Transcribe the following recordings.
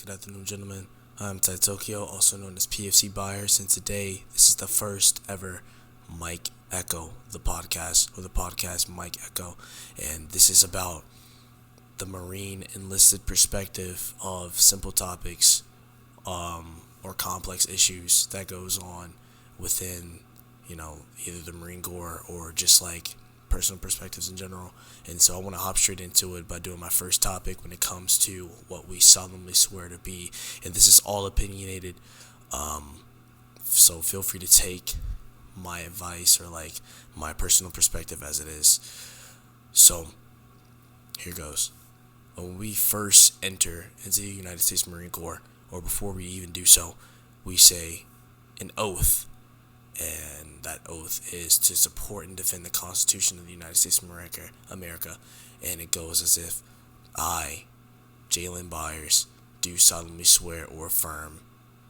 Good afternoon, gentlemen. I'm Thaii, also known as PFC Buyers, and today this is the first ever Mike Echo, the podcast Mike Echo, and this is about the Marine enlisted perspective of simple topics, or complex issues that goes on within, either the Marine Corps or just like personal perspectives in general. And so I want to hop straight into it by doing my first topic when it comes to what we solemnly swear to be. And this is all opinionated. So feel free to take my advice or like my personal perspective as it is. So here goes. When we first enter into the United States Marine Corps, or before we even do so, we say an oath. And that oath is to support and defend the Constitution of the United States of America. And it goes as if I, Jalen Byers, do solemnly swear or affirm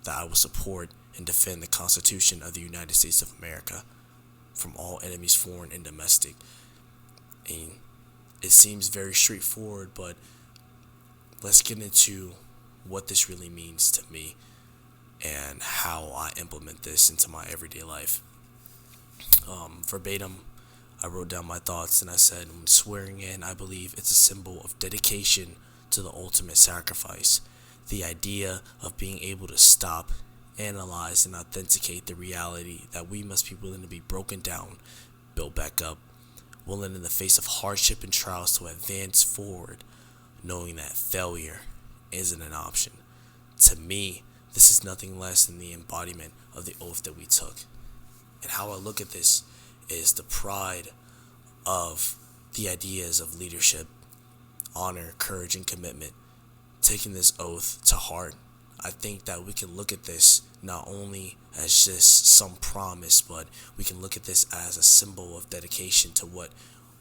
that I will support and defend the Constitution of the United States of America from all enemies, foreign and domestic. And it seems very straightforward, but let's get into what this really means to me and how I implement this into my everyday life. Verbatim, I wrote down my thoughts and I said, when swearing in, I believe it's a symbol of dedication to the ultimate sacrifice. The idea of being able to stop, analyze, and authenticate the reality that we must be willing to be broken down, built back up, willing in the face of hardship and trials to advance forward, knowing that failure isn't an option. To me, this is nothing less than the embodiment of the oath that we took. And how I look at this is the pride of the ideas of leadership, honor, courage, and commitment. Taking this oath to heart, I think that we can look at this not only as just some promise, but we can look at this as a symbol of dedication to what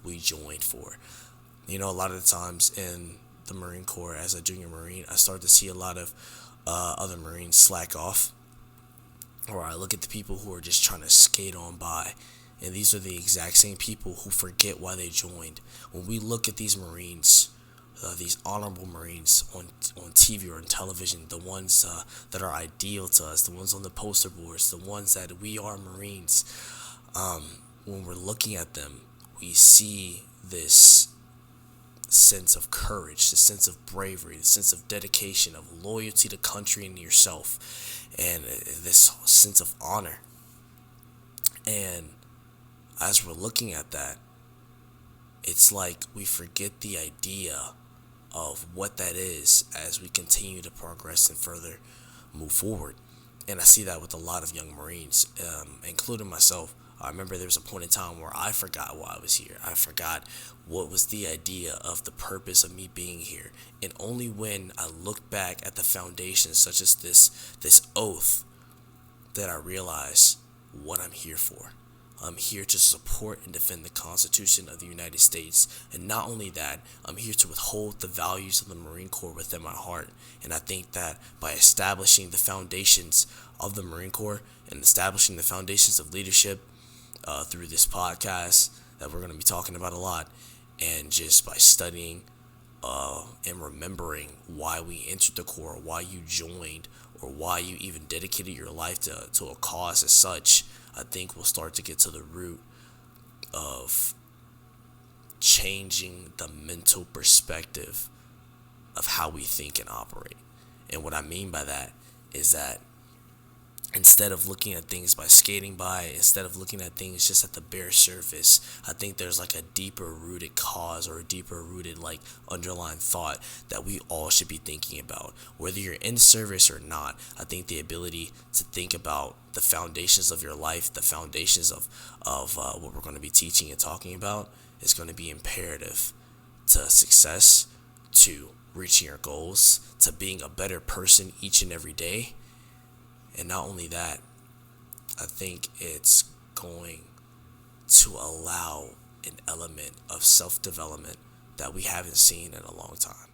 we joined for. A lot of the times in the Marine Corps, as a junior Marine, I start to see a lot of other Marines slack off, or I look at the people who are just trying to skate on by, and these are the exact same people who forget why they joined. When we look at these Marines, these honorable Marines on TV or on television, the ones that are ideal to us, the ones on the poster boards, the ones that we are Marines, when we're looking at them, we see this sense of courage, the sense of bravery, the sense of dedication, of loyalty to country and yourself, and this sense of honor. And as we're looking at that, it's like we forget the idea of what that is as we continue to progress and further move forward. And I see that with a lot of young Marines, including myself. I remember there was a point in time where I forgot why I was here. I forgot what was the idea of the purpose of me being here. And only when I look back at the foundation, such as this oath, that I realize what I'm here for. I'm here to support and defend the Constitution of the United States. And not only that, I'm here to withhold the values of the Marine Corps within my heart. And I think that by establishing the foundations of the Marine Corps and establishing the foundations of leadership, through this podcast that we're going to be talking about a lot, and just by studying and remembering why we entered the Corps, why you joined, or why you even dedicated your life to a cause as such, I think we'll start to get to the root of changing the mental perspective of how we think and operate. And what I mean by that is that instead of looking at things by skating by, instead of looking at things just at the bare surface, I think there's like a deeper rooted cause or a deeper rooted like underlying thought that we all should be thinking about. Whether you're in service or not, I think the ability to think about the foundations of your life, the foundations of what we're going to be teaching and talking about is going to be imperative to success, to reaching your goals, to being a better person each and every day. And not only that, I think it's going to allow an element of self-development that we haven't seen in a long time.